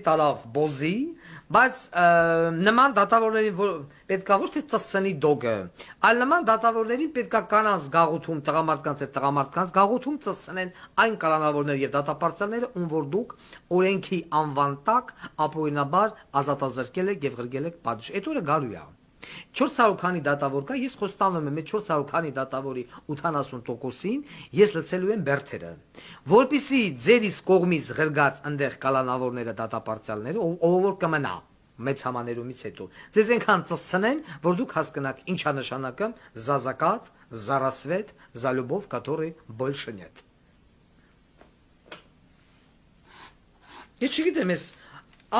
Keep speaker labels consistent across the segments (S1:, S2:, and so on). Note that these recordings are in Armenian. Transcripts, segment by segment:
S1: բոզի տալավ բոզի, բայց նման դատավորներին պետքա ոչ թե ծսցնի դոգը, այլ նման դատավորներին պետքա կանանց գաղութում տղամարդկանց հետ տղամարդկանց գաղութում ծսցնեն այն կալանավորները եւ դատապարտյալները, ում որ դուք օրենքի անվան տակ ապօրինաբար ազատազրկել եք եւ ղրգել եք պատժ։ Այդ օրը գալու է։ 400 քանի դատավոր կա, ես խոստանում եմ, այդ 400 քանի դատավորի 80%-ին ես լցելու եմ բերթերը, որպեսզի ձերիս կողմից ղրգած այնտեղ կալանավորները դատապարտյալները, ով որ կմնա մեծ համաներումից հետո, ձեզ այնքան ծծցնեն, որ դուք հասկանաք ինչա նշանակը զազակատ, զարասվետ, զալյուբով, который больше нет։ Ես չգիտեմ, ես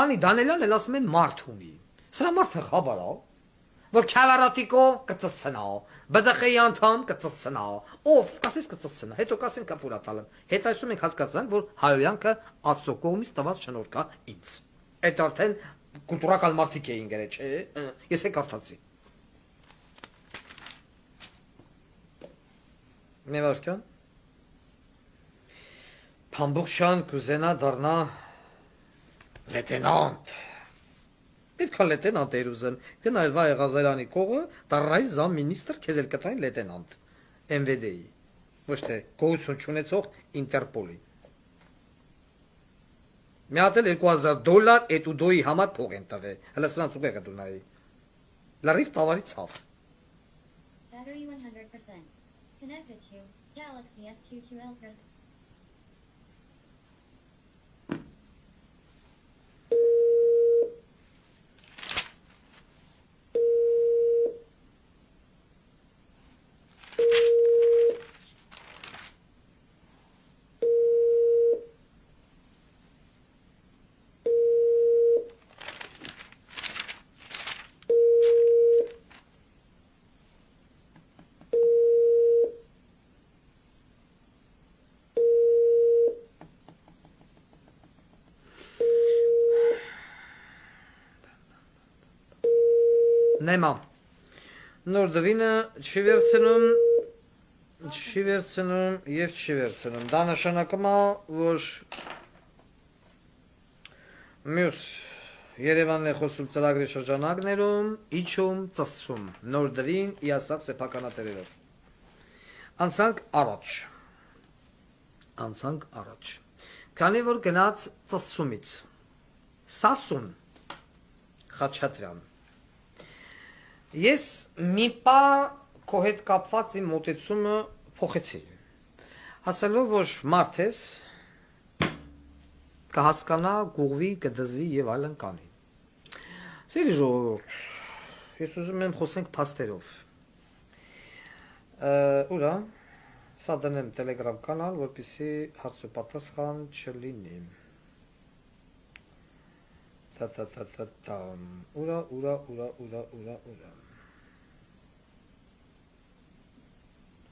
S1: Անի Դանելյանն էլ ասում են մարդ ունի։ Սրա մարդը խաբար է։ Որ քավարատիկով կծծնա, բդխի անդամ կծծնա, ով կասես կծծնա, հետո կասեն կֆուրա տալն։ Հետ այսում ենք հասկացանք, որ հայոյանքը Աստծո կողմից տված շնորհքա ինձ։ Այդ արդեն կուլտուրալ մարդիկ էին գրել, չէ՞։ Ես էլ կարդացի։ Մի վարքան։ Փամբուկշան կուզենա դառնա լեյտենանտ։ Պետք է լեյտենանտ էր ուզեն, գնալ Վայ Ղազարյանի կողը, դառնայի զամմինիստրը, քեզ էլ կտային լեյտենանտ MVD-ի, ոչ թե գոյություն չունեցող Ինտերպոլի։ Մի հատ էլ $2000 էտուդոյի համար փող են տվել, հələ սրանց ուղեղը դու նայի։ Լրիվ տավարի ցավ։
S2: Battery 100%. Connected to Galaxy SQ2 Ultra.
S1: Նեմա, նոր դվինը չի վերցնում և չի վերցնում, դա նշանակում է, որ մյուս Երևանն է խոսում ծրագրի շրջանակներում, իջում, ծծում, նոր դրին, իասախ սեփականատերերով։ Անցանք առաջ։ Քանի որ գնաց ծծումից, Սասուն, Խաչատրյան։ Ես մի պա քո հետ կապված իմ մոտեցումը փոխեցի։ Ասելով, որ մարդ ես, կհասկանա, կուղվի, կդզվի եւ այլն կանի։ Սիրելի ժողովուրդ, ես ուզում եմ խոսենք փաստերով։ Ուրա, սա դնեմ Telegram կանալ, որպեսզի հարց ու պատասխան չլինի։ Ուրա։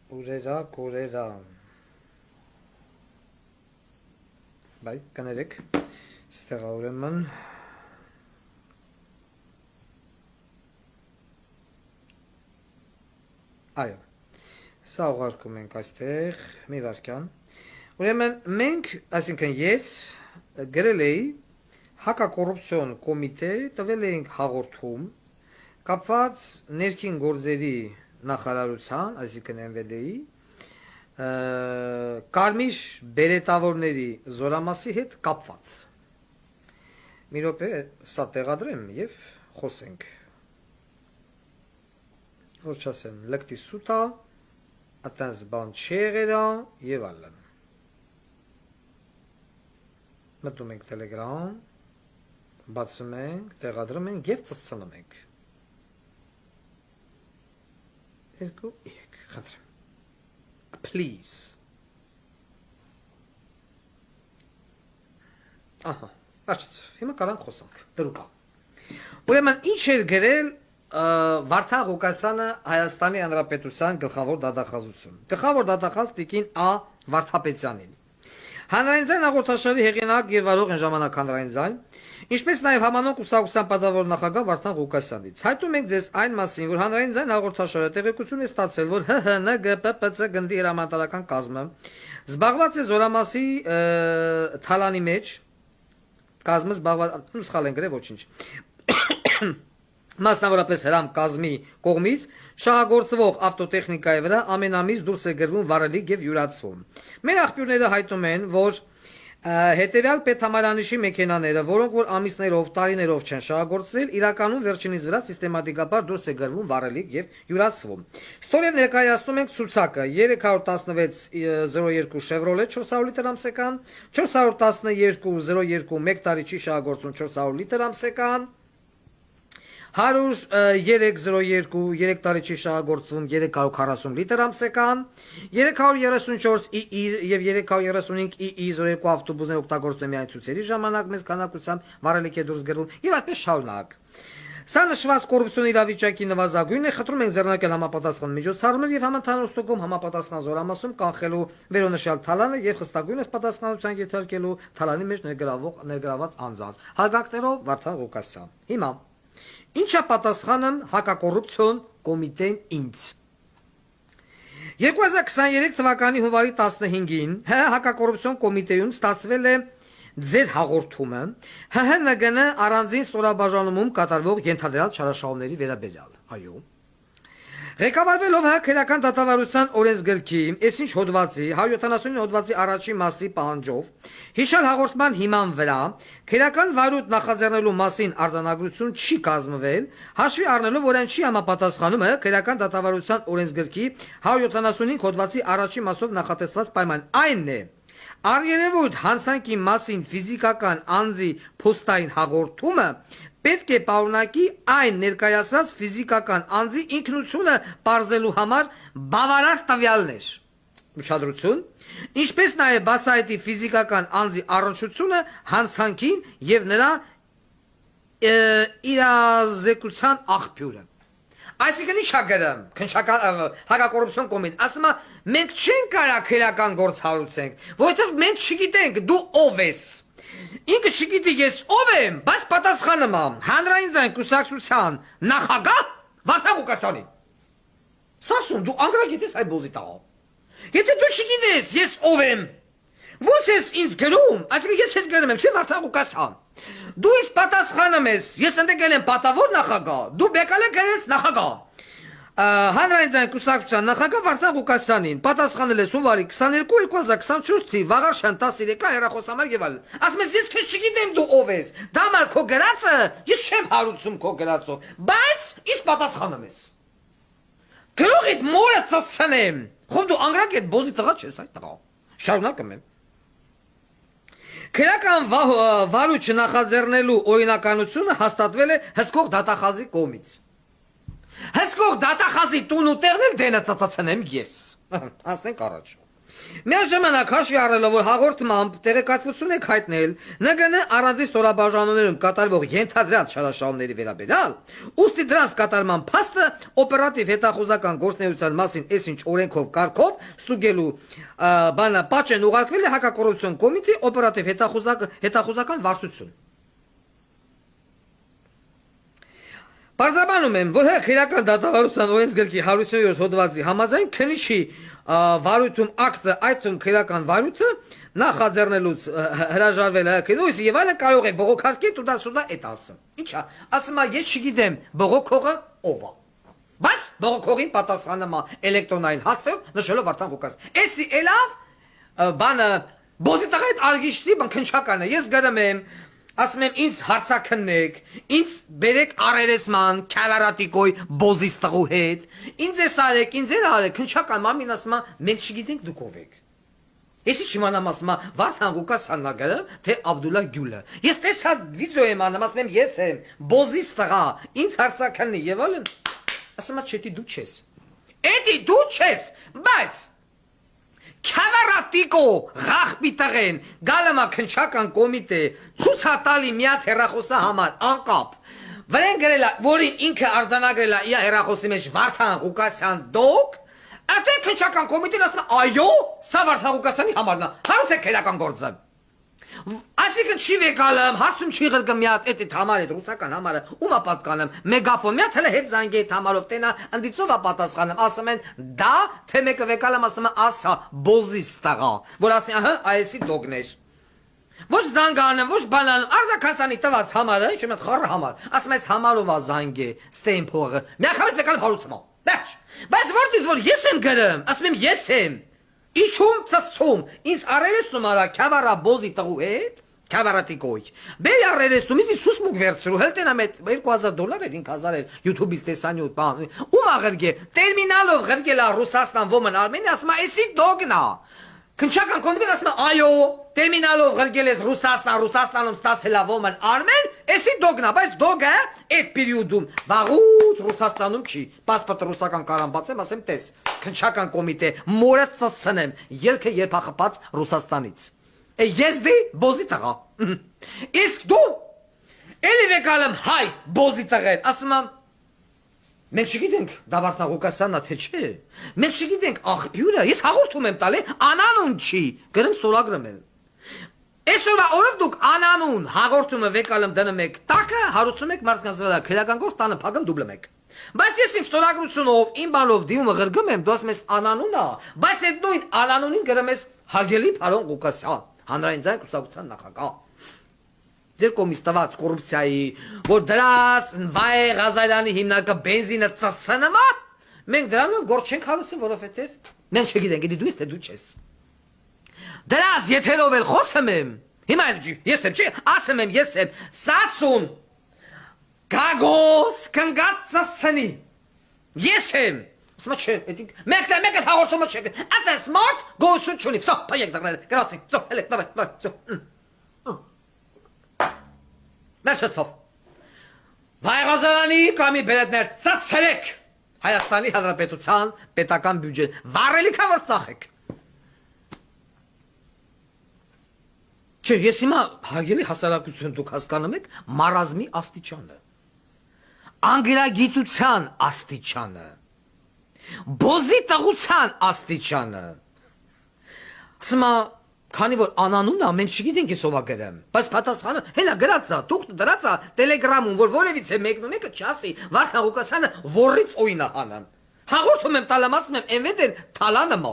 S1: Ուրերա, կորերա։ Բայ, կներեք, ստեղա ուրեմն։ Այո, սա ուղարկում ենք այստեղ, մի վարկյան։ Ուրեմն մենք, այսինքն ես, գրել էի հակակոռուպցիոն կոմիտե, տվել էինք հաղորդում, կապված ներքին գործերի նախարարության, այսինքն MVD-ի, կարմիր բերետավորների զորամասի հետ կապված։ Մի րոպե սա տեղադրեմ եւ խոսենք։ Որ չասեմ, լկտի սուտա, այտենց բան չեղերա եւ այլն։ Մտնում ենք Telegram, բացում ենք, տեղադրում ենք եւ ծծցնում ենք։ 2, 3, խնդրեմ։ Please. Ահա, աչից, հիմա կարանք խոսանք, դրուկա։ Ուրեմն ինչ էր գրել Վարդան Ղուկասյանը Հայաստանի Հանրապետության գլխավոր դատախազություն։ Գլխավոր դատախազ տիկին Ա. Վարդապետյանին։ Հանրային ձայն հաղորդաշարի հեղինակ եւ վարող են ժամանակ հանրային ձայն, ինչպես նաեւ համանուն կուսակցության պատվավոր նախագահ Վարդան Ղուկասյանից։ Հայտում ենք ձեզ այն մասին, որ հանրային ձայն հաղորդաշարը տեղեկություն է ստացել, որ ՀՀՆԳՊՊՑ գնդի հրամանատարական կազմը զբաղված է զորամասի թալանի մեջ, կազմը զբաղված, սխալ են գրել, ոչինչ։ Մասնավորապես հրամ կազմի կողմից շահագործվող ավտոտեխնիկայի վրա ամեն ամիս դուրս է գրվում վարելիք եւ յուրացվում։ Մեր աղբյուրները հայտում են, որ հետեւյալ պետհամարանիշի մեքենաները, որոնք որ ամիսներով, տարիներով չեն շահագործվել, իրականում վերջինիս վրա սիստեմատիկաբար դուրս է գրվում վարելիք եւ յուրացվում։ Ստորև ներկայացնում ենք ցուցակը 31602 Chevrolet 400 լիտր ամսական, 41202 1 տարի չի շահագործում 400 լիտր ամսական, 10302 3 տարի չի շահագործվում 340 լիտր ամսական, 334 II եւ 335 II02 ավտոբուսներ օգտագործվում միայն ցույցերի ժամանակ մեծ քանակությամբ վարելիք է դուրս գրվում եւ այդպես շարունակ։ Սա նշված կոռուպցիոն իրավիճակի նվազագույնն է, խնդրում ենք ձեռնարկել համապատասխան միջոցառումներ եւ համընդհանուր ստուգում համապատասխան զորամասում կանխելու վերոնշյալ թալանը եւ խստագույնս պատասխանատվության ենթարկելու թալանի մեջ ներգրաված անձանց։ Հարգանքներով Վարդան Ղուկասյան։ Հիմա Ինչա պատասխանեմ հակակոռուպցիոն կոմիտեն ինձ։ 2023 թվականի հունվարի 15-ին հակակոռուպցիոն կոմիտեում ստացվել է ձեր հաղորդումը ՀՀՆԳ առանձին ստորաբաժանումում կատարվող ենթադրյալ չարաշահումների վերաբերյալ։ Այո։ Ղեկավարվելով քրեական դատավարության օրենսգրքի այսինչ հոդվածի 179 հոդվածի առաջի մասի պահանջով հիշալ հաղորդման հիման վրա քրեական վարույթ նախաձեռնելու մասին արձանագրություն չի կազմվել, հաշվի առնելով, որ այն չի համապատասխանում քրեական դատավարության օրենսգրքի 175 հոդվածի առաջի մասով նախատեսված պայման։ Այն է, առերևույթ հանցանքի մասին ֆիզիկական անձի փոստային հաղորդումը պետք է պարունակի այն ներկայացրած ֆիզիկական անձի ինքնությունը պարզելու համար բավարար տվյալներ։ Ուշադրություն, ինչպես նաև բացահայտի ֆիզիկական անձի առնչությունը հանցանքին եւ նրա իրազեկության աղբյուրը։ Այսինքն ինչ ագրեմ, քնչական հակակոռուպցիոն կոմիտե, ասում է մենք չենք կարա քրեական գործ հարուցենք, որովհետեւ մենք չգիտենք դու ով ես։ Ինքը չգիտի ես ով եմ, բայց պատասխանում եմ հանրային ձայն կուսակցության նախագահ Վարդան Ղուկասյանին։ Սասուն դու անգրագետ ես այդ բոզի տաղ։ Եթե դու չգիտես ես ով եմ, ո՞նց ես ինձ գրում, այսինքն ես քեզ գրում եմ, չէ՞ Վարդան Ղուկասյան։ Դու իս պատասխանում ես, ես ընդգել եմ պատավոր նախագահ, դու բեկալ ես նախագահ։ Հանրային կուսակցության նախագահ Վարդան Ղուկասյանին պատասխանել ես հունվարի 22-2024 թվականի Վաղարշան 13 հեռախոսամար եւ այլն։ Ասում ես ես քեզ չգիտեմ դու ով ես։ Դա մար քո գրածը, ես չեմ հարուցում քո գրածով, բայց իս պատասխանում ես։ Գրողիդ մորը ծածանեմ։ Խո դու անգրակ այդ բոզի տղա չես այդ տղա։ Շարունակում եմ։ Քրական վարույթ նախաձեռնելու օրինականությունը հաստատվել է հսկող դատախազի կողմից։ Հսկող դատախազի տուն ու տեղն էլ դենը ծածացնեմ ես։ Ասենք առաջ։ Միաժամանակ հաշվի առնելով որ հաղորդմամբ տեղեկատվություն եք հայտնել ՆԳՆ առանձին ստորաբաժանումներում կատարվող ենթադրյալ չարաշահումների վերաբերյալ, ուստի դրանց կատարման փաստը օպերատիվ հետախուզական գործունեության մասին այսինչ օրենքով կարգով ստուգելու բանը պատճեն ուղարկվել է հակակոռուպցիոն կոմիտեի օպերատիվ հետախուզական վարչություն։ Պարզաբանում եմ, որ քրեական դատավարության օրենսգրքի 107 հոդվածի համաձայն քննիչի վարույթում ակտը այդում քրեական վարույթը նախաձեռնելուց հրաժարվել քննույս եւ այլն կարող է բողոքարկել ու դա սուդա այդ ասում։ Ինչա, ասում է ես չգիտեմ բողոքողը ով է։ Բայց բողոքողին պատասխանում է էլեկտրոնային հասցեով նշելով Վարդան Ղուկասյան։ Էսի էլավ բանը բոզիտաղ այդ արգիշտի բան քնչական է։ Ես գրում եմ ասում եմ ինձ հարցակնեք, ինձ բերեք առերեսման, քավարատիկոյ բոզիս տղու հետ, ինձ ես արեք, ինձ էլ արեք, քնչական մամին ասում է, մենք չգիտենք դուք ով եք։ Ես իմանամ ասում է, Վարդան Ղուկասյանն ա գրել, թե Աբդուլլա Գյուլը։ Ես տեսա վիդեո եմ անում, ասում եմ ես եմ, բոզիս տղա, ինձ հարցակնի եւ այլն։ Ասում է, չէ, դու չես։ Էդի դու չես, բայց Քավարատիկո ղախպիտեղեն գալմա քնչական կոմիտե ցուցատալի միած հերախոսը համար անկապ վրեն գրել է որին ինքը արձանագրել է իր հերախոսի մեջ Վարդան Ղուկասյան դոկ այդտեղ քնչական կոմիտեն ասում է այո սա Վարդան Ղուկասյանի համարն է հարուցեք քրեական գործը Այսինքն չի վեկալում, հարցում չի ղրգում միատ այդ համարը, ռուսական համարը, ումա պատկանում, մեգաֆոն, միատ հələ հետ զանգի այդ համարով տենա, ընդիծով է պատասխանում, ասում են, դա, թե մեկը վեկալում, ասում է, ասա, բոզիս տաղա, որ ասին, ահա, այսի դոգներ։ Ոչ զանգանում, ոչ բանանում, արձականցանի տված համարը, ինչ եմ խառը համար, ասում այս համարով է զանգի, ստեին փողը, միակամից վեկալում հարուցում է, բեջ, բայց որտից որ ես եմ գրում, ասում եմ ես եմ, Իչում ծծում, ինձ առերեսում արա քավարա բոզի տղու հետ, քավարատիկոյ, բերի առերեսում, ինձ սուսմուկ վերցրու, հելտենամ էտ $2000 էր, 5000 էր, YouTube-ից տեսանյութ բան, ում աղրգե, տերմինալով ղրգել ա Ռուսաստան ոմն Արմենիա, ասում է, էսի դոգնա, քնչական կոմիտեն ասում է, այո, տերմինալով ղրգել ես Ռուսաստանում ստացել ա ոմն Արմեն, էսի դոգնա, բայց դոգը այդ պերիոդում վաղուց Ռուսաստանում չի, պասպորտը ռուսական կարան բացեմ, ասեմ տես, քնչական կոմիտե, մորը ծծնեմ, ելքը երբախպած Ռուսաստանից, ես դի բոզի տղա, իսկ դու, էլի վեկալեմ հայ բոզի տղեն, ասում եմ, մենք չգիտենք դա Վարդան Ղուկասյանն է թե չէ, մենք չգիտենք աղբյուրը, ես հաղորդում եմ տալի, անանուն չի, գրեմ ստորագրում եմ, այսօրվա օրով դուք անանուն հաղորդումը վեկալում դնում եք տակը, հարուցում եք մարդկանց վրա, քրեական գործ տանը փակում դուբլում եք, բայց ես իմ ստորագրությունով, իմ բանով դիմումը ղրգում եմ, դու ասում ես անանուն է, բայց այդ նույն անանունին գրում ես Հարգելի Փարոն Ղուկասյան, հանրային կուսակցության նախագահ Ձեր կողմից տված կոռուպցիայի, որ դրած Վայ Ղազարյանի հիմնարկը բենզինը ծծնում է, մենք դրանով գործ չենք հարուցում, որովհետև մենք չգիտենք, դու ես թե դու չես։ Դրած եթերով էլ խոսում եմ, հիմա ես եմ, չի, ասում եմ, ես եմ, Սասուն, Գագոս, կնգած ծծնի, ես եմ, ասում է չէ, մեկը հաղորդումը չէ, այդպես մարդ գոյություն չունի, վսո, պայեք դրները, գրացին, վսո, հելեք, նավե, վսո, Վերջացով, Վայ Ղազարյանի կամի բերետներ ծացրեք Հայաստանի Հանրապետության պետական բյուջեն, վառելիքա որ ծախեք։ Չէ, ես հիմա հարգելի հասարակություն դուք հասկանում եք մարազմի աստիճանը, անգրագիտության աստիճանը, բոզի տղության աստիճանը, ասում Քանի որ անանունն է, մենք չգիտենք ես ով է գրում, բայց պատասխանը հենա գրած է, թուղթը դրած է Տելեգրամում, որ որևիցե մեկն ու մեկը չասի, Վարդան Ղուկասյանը որից օին է անում։ Հաղորդում եմ տալամ, ասում եմ, ընվեդեն թալանը մո։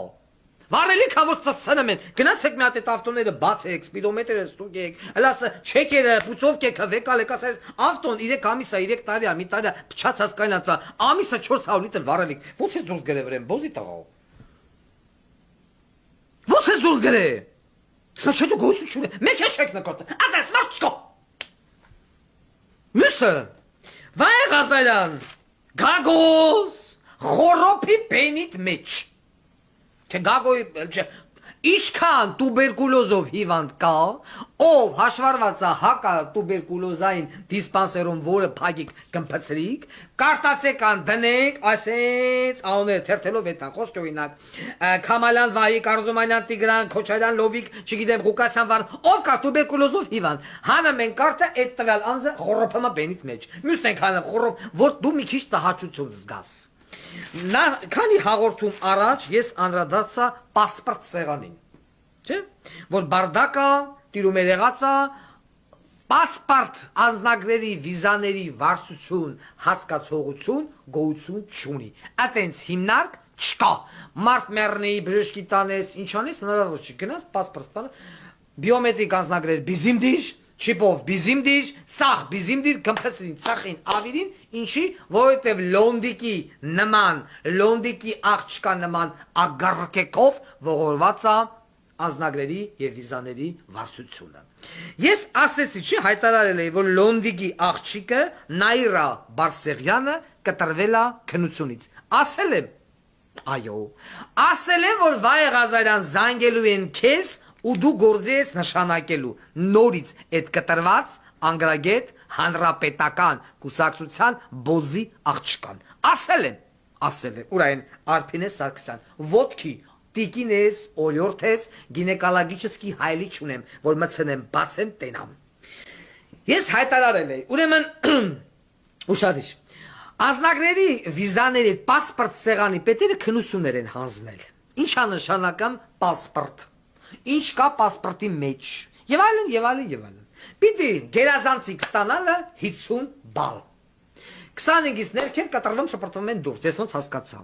S1: Վարելի կավոր ծծցնում են, գնացեք մի հատ այդ ավտոները բացեք, սպիդոմետրը ստուգեք, հլասը չեկերը, պուծովկեքը վեկալեք, ասես ավտոն 3 ամիսա, 3 տարի, մի տարի փչացած կայնացա, ամիսը 400 լիտր վարելիք, ո՞նց է դուրս գրել վրեն, բոզի տղա։ Ո՞նց է դուրս գրել։ Սա չէ դու գոյություն ունի, մեկ է շեք նկատը, ադես մարդ չկա։ Մյուսը, վայ Ղազարյան, գագոս, խորոփի բենիտ մեջ։ Չէ գագոյ Ինչքան տուբերկուլոզով հիվանդ կա, ով հաշվառված է հակա տուբերկուլոզային դիսպանսերում, որը փագիկ կմփծրիկ, կարտացեք ան դնեք, ասենց անունը թերթելով էտան, խոսք օրինակ, Քամալյան Վայի, Կարզումանյան Տիգրան, Քոչարյան Լովիկ, չգիտեմ Ղուկասյան Վար, ով կա տուբերկուլոզով հիվանդ, հանը մենք կարտը այդ տվյալ անձը խորոփամա բենիտ մեջ, մյուսն ենք հանը խորոփ, որ դու մի քիչ տհաճություն զգաս։ Քանի հաղորդում առաջ ես անդրադարձա պասպորտ սեղանին, չէ՞, որ բարդակը, տիրում էր եղածա, պասպորտ անձնագրերի, վիզաների վարսություն, հասկացողություն, գոյություն չունի։ Այտենց հիմնարկ չկա։ Մարդ մեռնի, բժշկի տանես, ինչ անես, հնարավոր չի գնաս պասպորտ ստանա, բիոմետրիկ անձնագրեր բիզիմդիր, չիպով բիզիմդիր, սախ բիզիմդիր, կմփսրին, սախին, ավիրին, ինչի, որովհետև լոնդիկի նման, լոնդիկի աղջկա նման ագարկեկով ողորված է անձնագրերի եւ վիզաների վարսությունը։ Ես ասեցի, չի հայտարարել էի, որ լոնդիկի աղջիկը Նայրա Բարսեղյանը կտրվել է քնությունից։ Ասել եմ, այո, ասել եմ, որ Վայ Ղազարյան զանգելու են քեզ ու դու գործի ես նշանակելու նորից այդ կտրված անգրագետ հանրապետական կուսակցության բոզի աղջկան։ Ասել եմ, ուրայն Արփինե Սարգսյան, ոտքի տիկին ես, օրյորդ ես, գինեկոլոգիչեսկի հայլի չունեմ, որ մցնեմ, բացեմ, տենամ։ Ես հայտարարել էի, ուրեմն ուշադիր, անձնագրերի վիզաների պասպորտ սեղանի պետերը քնություններ են հանձնել։ Ինչա նշանակam պասպորտ։ Ինչ կա պասպորտի մեջ, եւ այլն, եւ այլն, եւ այլն։ Պիտի գերազանցիկ ստանալը 50 բալ։ 25-ից ներքև կտրվում շփրտվում են դուրս, ես ոնց հասկացա։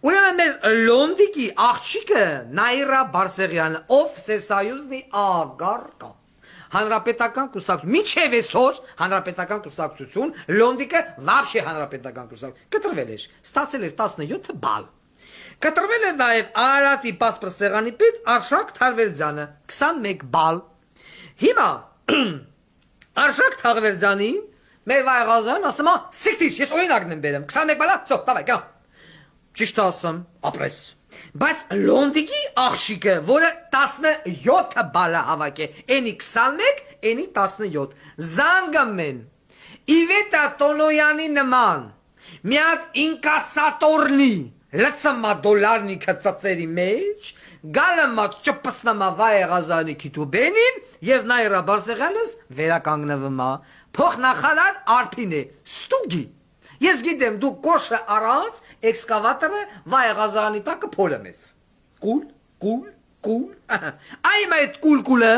S1: Ուրեմն մեր լոնդիկի աղջիկը Նայրա Բարսեղյանը, ով Սեսայուզնի ագարկա, հանրապետական կուսակցություն, մինչև այսօր հանրապետական կուսակցություն, լոնդիկը վաբշե հանրապետական կուսակցություն, կտրվել էր, ստացել էր 17 բալ։ Կտրվել էր նաև Արարատի պասպորտ սեղանի պետ Արշակ Թարվերձյանը 21 բալ։ Հիմա Արշակ Թարվերձյանին մեր Վայ Ղազարյան ասում է սիկտից, ես օրինակն եմ բերեմ 21 բալա, всё, давай, գա։ Ճիշտ ասեմ, ապրես։ Բայց լոնդիկի աղջիկը, որը 17 բալա հավաք է, էնի 21, էնի 17։ Զանգամեն Իվետա Տոլոյանի նման մի հատ ինկասատորնի լցամա դոլարնի կծածերի մեջ, գալամա չպսնամա Վայ Ղազարյանի քիթուբենին եւ Նայրա Բարսեղյանս վերականգնվմա, փոխնախարար Արփինե ստուգի։ Ես գիտեմ դու կոշը առած էքսկավատորը Վայ Ղազարյանի տակը փոլեմ ես։ Կուլ։ Այմ այդ կուլկուլը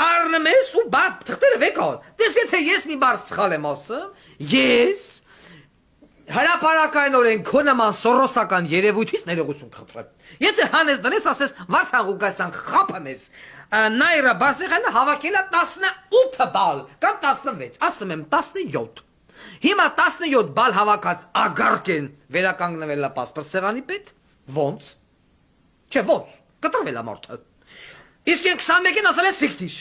S1: առնում ես ու բապ թղթերը վեկալ։ Դες եթե ես մի բար սխալ եմ ասում, ես հրապարակայնորեն քո նման սորոսական երևույթից ներողություն խնդրեմ։ Եթե հանես դնես ասես Վարդան Ղուկասյան խափեմ ես, Նայրա Բարսեղյանը հավաքել է 18 բալ, կամ 16, ասում եմ 17։ Հիմա 17 բալ հավաքած ագարկ են վերականգնվել է պասպորտ սեղանի պետ, ոնց։ Չէ, ոնց, կտրվել է մարդը։ Իսկ են 21-ին ասել է սիկտիշ։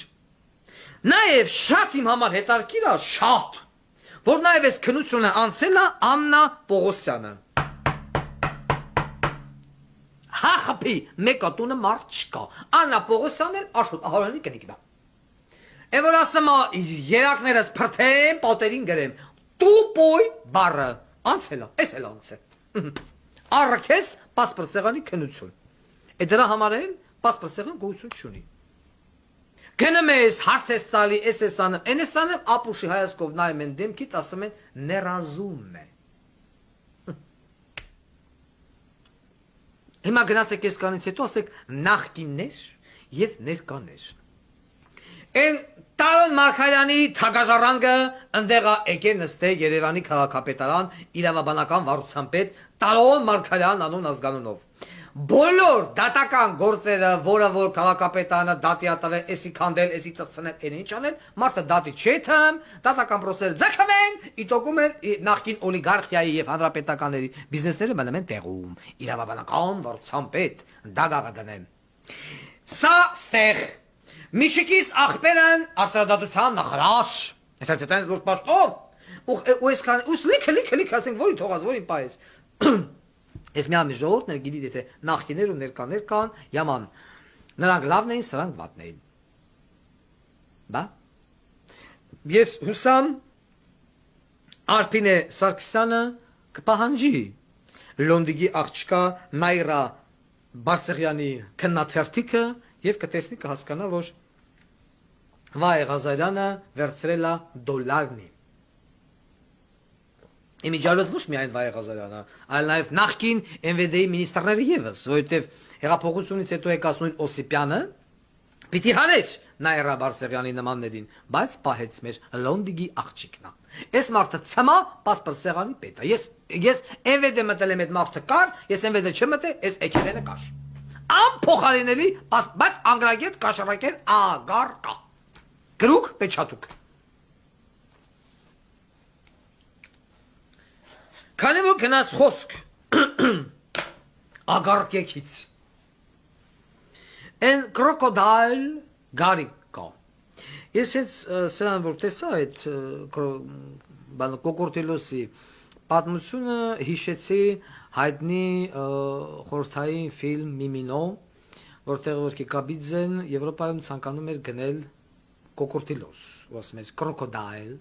S1: Նաև շատ իմ համար հետարքիր է, շատ, որ նաև ես քնությունը անցել է Աննա Պողոսյանը։ Հախպի մեկատունը մարդ չկա, Աննա Պողոսյանն էլ Աշոտ Ահարյանի կնիկն է։ Է որ ասում է երակներս փրթեմ, պատերին գրեմ, տուպոյ բառը, անցել է, էս էլ անցել։ Առքես պասպորտ սեղանի քնություն։ Է դրա համար էլ պասպորտ սեղան գոյություն չունի։ Գնում ես հարց ես տալի, ես անում, ես անում, ապուշի հայացքով նայում են դեմքիդ, ասում են ներազում է։ Հիմա գնացեք ես կանից հետո ասեք նախկիններ և ներկաներ։ Են Տարոն Մարգարյանի թագաժառանգը ընդեղա եկե նստե Երևանի քաղաքապետարան իրավաբանական վարության պետ Տարոն Մարգարյան անուն ազգանունով։ բոլոր դատական գործերը, որը որ քաղաքապետարանը դատի ատվել, էսի քանդել, էսի ծծնել, այն ինչ անել, մարդը դատի չի թեմ, դատական process-ը ձգվեն, իտոկում են նախկին օլիգարխիայի եւ հանրապետականների բիզնեսները մնում են տեղում, իրավաբանական վարչության պետ, դագաղը դնեն։ Սա ստեղ Միշիկիս աղբերն արտադրության նախարար, հետո որ պաշտոն, ու այսքան ուս լիքը ասենք որի թողած որին պայես։ Ես միայն ժողովուրդներ գիտի եթե նախկիներ ու ներկաներ կան, yaman նրանք լավն էին, սրանք վատն էին։ Բա ես հուսամ Արփինե Սարգսյանը կպահանջի Լոնդիգի աղջկա Նայրա Բարսեղյանի քննադատիկը եւ կտեսնի կհասկանա որ Վայ Ղազարյանը վերցրել է դոլարնի։ Իմիջալոց ոչ միայն Վայ Ղազարյանը, այլ նաև նախկին MVD-ի մինիստրները եւս, որովհետեւ հեղափոխությունից հետո եկածնույն Օսիպյանը պիտի հաներ Նայրա Բարսեղյանի նմաններին, բայց պահեց մեր Լոնդիգի աղջիկնա։ Այս մարդը ցմա պասպասեղանի պետ է։ Ես MVD մտել եմ այդ մարդը կար, ես MVD չմտե, այս էքերենը կար։ Անփոխարինելի, բայց անգրագետ կաշառակեր ագար կա։ Գրուկ պեչատուկ։ Քանի որ գնաց խոսք ագարկեքից են կրոկոդայլ գարիկ կա։ Ես հենց սրան որ տեսա այդ կոկորտելոսի պատմությունը հիշեցի հայտնի խորհրդային ֆիլմ Միմինո, որտեղ որ Կիկաբիձեն Եվրոպայում ցանկանում էր գնել կոկորտելոս, ասում էր կրոկոդայլ։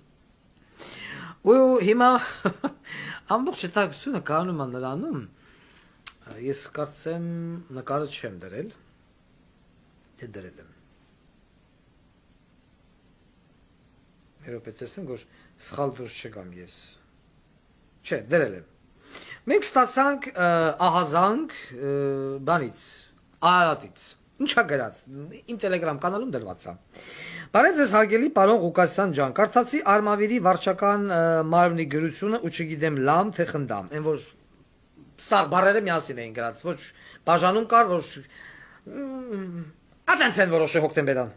S1: Ու հիմա ամբողջ հետաքրությունը կանում է նրանում, ես կարծեմ նկարը չեմ դրել, թե դրել եմ։ Երոպետեսն որ սխալ դուրս չգամ ես։ Չէ, դրել եմ։ Մենք ստացանք ահազանգ բանից, Արարատից։ Ինչա գրած, իմ Telegram կանալում դրված է։ Բարև ձեզ հարգելի պարոն Ղուկասյան ջան, կարդացի Արմավիրի վարչական մարմնի գրությունը ու չգիտեմ լամ թե խնդամ, այն որ սաղ բառերը միասին էին գրած, ոչ բաժանում կար, ոչ ատենցեն որոշը հոկտեմբերան։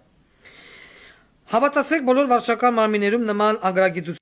S1: Հավատացեք բոլոր վարչական մարմիններում նման անգրագիտություն